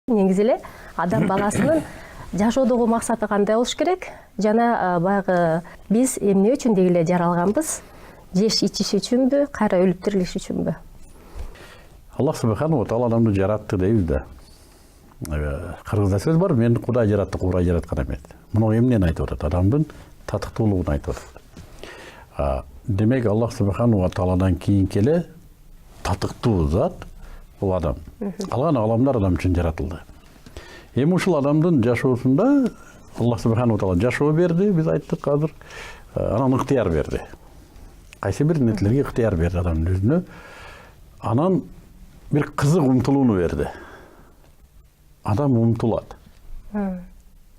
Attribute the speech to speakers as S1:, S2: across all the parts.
S1: негизи эле адам баласынын жашоодогу максаты кандай болуш керек? Жана баягы биз эмне үчүн деги эле жаралганбыз? Жеш ичиш үчүнбү, кайра өлүп тирилиш үчүнбү?
S2: Аллах субханаху ва таала адамды жаратты дейбиз да. Кыргызда сөз бар, мен Кудай жаратты, Кудай жараткан эмес. Муну эмнени айтып атат? Адамдын татыктуулугун айтып атат. Демек Аллах субханаху ва тааладан кийинки эле татыктуу зат бул адам. Калган аламдар адам үчүн жаратылды. Эми ушул адамдын жашоосунда Аллах субханаху ва таала жашоо берди, биз айттык азыр. Анан ыктыяр берди. Кайсы бир нерселерге ыктыяр берди адамдын өзүнө. Анан bir kızık umtuluğunu verdi. Adam umtulad.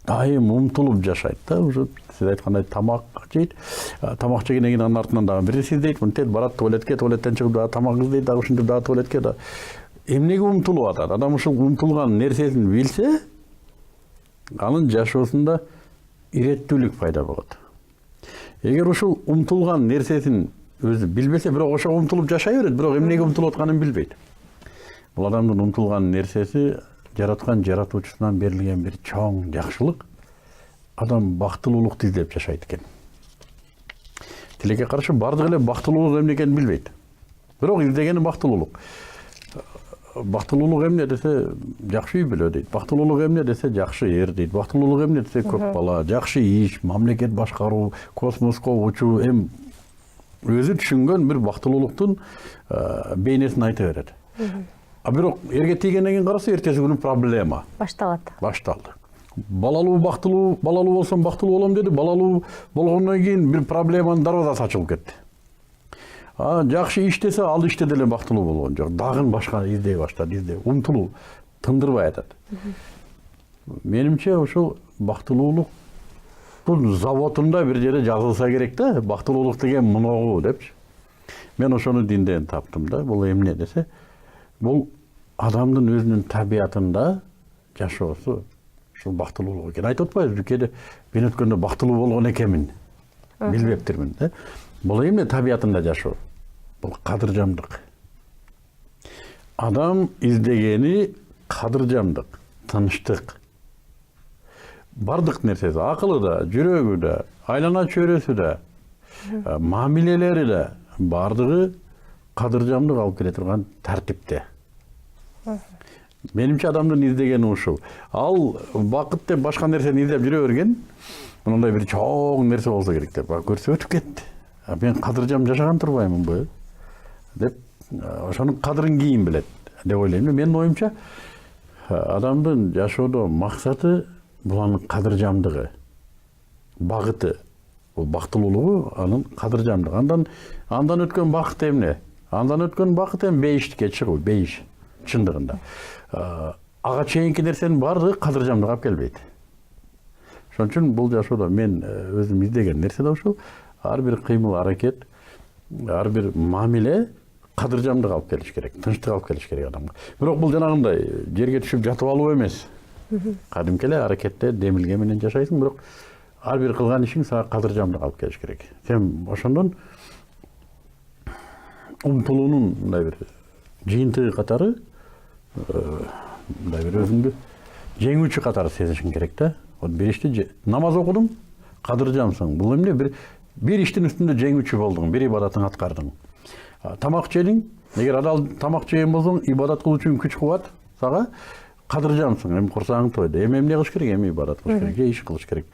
S2: Daim umtulup yaşaydı da. Siz aytkanday tamak jeydi. Tamak jegenden keyin anын артынан дагы бирisi издейт. Мынтет барат туалетке, туалеттен чыгып дагы тамак издейт, дагы ушинтип дагы туалетке да. Эмнеге умтулуп атат? Адам ушул умтулган нерсесин билсе, анын жашоосунда иреттүүлүк пайда болот. Эгер ушул умтулган нерсесин өзү билбесе, бирок ошого умтулуп жашай берет, бирок эмнеге умтулуп атканын билбейт. Бул адамдын умтулган нерсеси жараткан жаратуучусунан берилген бир чоң жакшылык. Адам бактылуулукту издеп жашайт экен. Тилекке каршы бардык эле бактылуулук эмне экенин билбейт. Бирок издегени бактылуулук. Бактылуулук эмне десе жакшы үй бүлө дейт. Бактылуулук эмне десе жакшы эр дейт. Бактылуулук эмне десе көп бала, жакшы иш, мамлекет башкаруу, космоско учуу, өзү түшүнгөн бир бактылуулуктун бейнесин айта берет. Бирок эрге тийгенден кийин караса эртеси күнү проблема башталды. Балалуу бактылуу, балалуу болсом бактылуу болом деди. Балалуу болгондон кийин бир проблеманын дарбазасы ачылып кетти. Жакшы иш десе, ал иште деле бактылуу болгон жок. Дагы башка издей баштады, умтулуу, тындырбай атат. Менимче ошол бактылуулуктун заводунда бир жерде жазылса керек да, бактылуулук деген мыногу депчи. Мен ошону динден таптым да. Бул эмне десе, бул адамдын өзүнүн табиятында жашоосу ушул бактылуулук экен. Айтып атпайбызбы, кээде мен өткөндө бактылуу болгон экенмин, билбептирмин да. Бул эмне табиятында жашоо? Бул кадыржамдык. Адам издегени кадыржамдык, тынчтык. Бардык нерсеси, акылы да, жүрөгү да, айлана чөйрөсү да, мамилелери да бардыгы кадыржамдык алып келе турган тартипте. Менимче адамдын издегени ушул. Ал бакыт деп башка нерсени издеп жүрө берген, мындай бир чоң нерсе болсо керек деп көрсө өтүп кетти. Мен кадыржам жашаган турбаймынбы деп ошонун кадырын кийин билет деп ойлойм. Менин оюмча адамдын жашоодо максаты бул анын кадыржамдыгы, багыты, бул бактылуулугу анын кадыржамдыгы. Андан өткөн бакыт эмне? Андан өткөн бакыт бейиштикке чыгуу, бейиш чындыгында. Ага чейинки нерсенин баардыгы кадыржамдык алып келбейт. Ошон үчүн бул жашоодо мен өзүм издеген нерсе да ушул. Ар бир кыймыл аракет, ар бир мамиле кадыржамдык алып келиш керек, тынчтык алып келиш керек адамга. Бирок бул жанагындай жерге түшүп жатып алуу эмес. Кадимки эле аракетте демилге менен жашайсың, бирок ар бир кылган ишиң сага кадыржамдык алып келиш керек. Сен ошондон умтулуунун мындай бир жыйынтыгы катары, мындай бир өзүңдү жеңүүчү катары сезишиң керек да. Вот бир ишти намаз окудуң, кадыржамсың. Бул эмне? Бир иштин үстүндө жеңүүчү болдуң, бир ибадатын аткардың. Тамак жедиң, эгер адал тамак жеген болсоң, ибадат кылуу үчүн күч кубат сага, кадыржамсың. Эми курсагың тойду. Эми эмне кылыш керек? Эми ибадат кылыш керек, иш кылыш керек.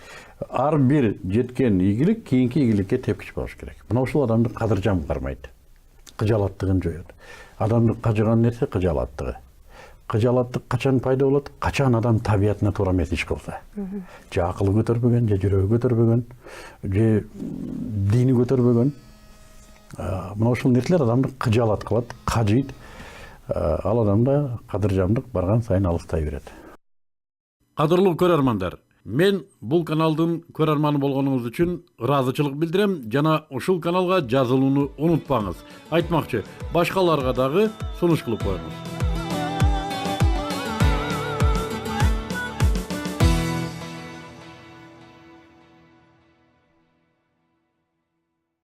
S2: Ар бир жеткен ийгилик кийинки ийгиликке тепкич болуш керек. Мына ушул адамды кадыржам кармайт. Кыжалаттыгын жоёт. Адамды кажыган нерсе кыжалаттыгы. Кыжалаттык качан пайда болот? Качан адам табиятына туура эмес иш кылса. Же акылы көтөрбөгөн, же жүрөгү көтөрбөгөн, же дини көтөрбөгөн. Мына ушул нерселер адамды кыжалат кылат, кажыйт. Ал адамда кадыржамдык барган сайын алыстай берет. Кадырлуу көрөрмандар, мен бул каналдын көрөрманы болгонуңуз үчүн ыраазычылык билдирем жана ушул каналга жазылууну унутпаңыз. Айтмакчы, башкаларга дагы сунуш кылып коюңуз.